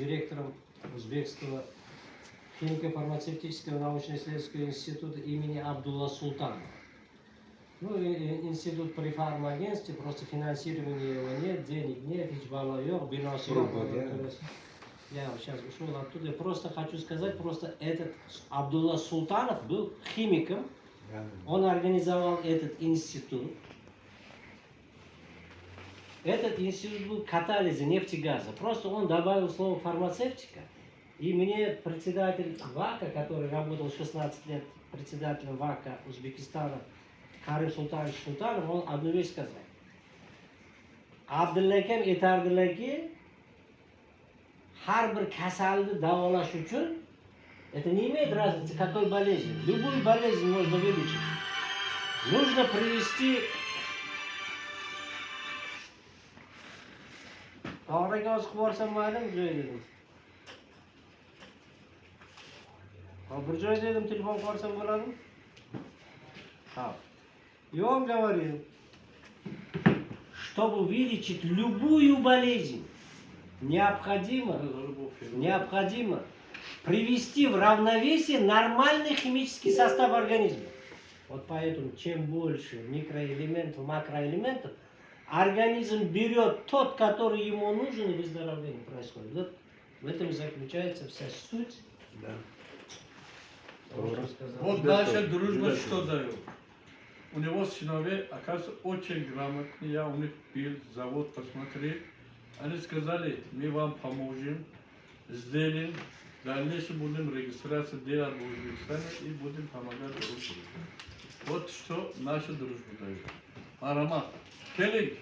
директором Узбекского химико-фармацевтического научно-исследовательского института имени Абдулла Султанова. Ну, институт при фармагентстве, просто финансирования его нет, денег нет, биносы. Я сейчас ушел оттуда. Я просто хочу сказать, просто этот Абдулла Султанов был химиком. Он организовал этот институт. Этот институт был катализа нефтегаза. Просто он добавил слово фармацевтика. И мне председатель ВАКа, который работал 16 лет председателем ВАКа Узбекистана, Карим Султанович Султанов, он одну вещь сказал. Абдуллакам Этардулаки Харбер касалды даволаш учун, это не имеет разницы, какой болезнь. Любую болезнь можно вылечить. Нужно привести Tog'raga o'zi qilib borsam mayli, joy dedim. Bir joy dedim, telefon qilib borsam bo'ladimi? Ha. И он говорил, чтобы вылечить любую болезнь, необходимо привести в равновесие нормальный химический состав организма. Вот поэтому, чем больше микроэлементов, макроэлементов, организм берет тот, который ему нужен, и выздоровление происходит. Вот в этом заключается вся суть. Да. Вот наша дружба что дает? У него сыновья, оказывается, очень грамотные. Я у них был, завод посмотрел. Они сказали, мы вам поможем, сделаем, в дальнейшем будем регистрацию делать в Узбекистане и будем помогать друг другу. Вот что наша дружба дает. Марама, келинг.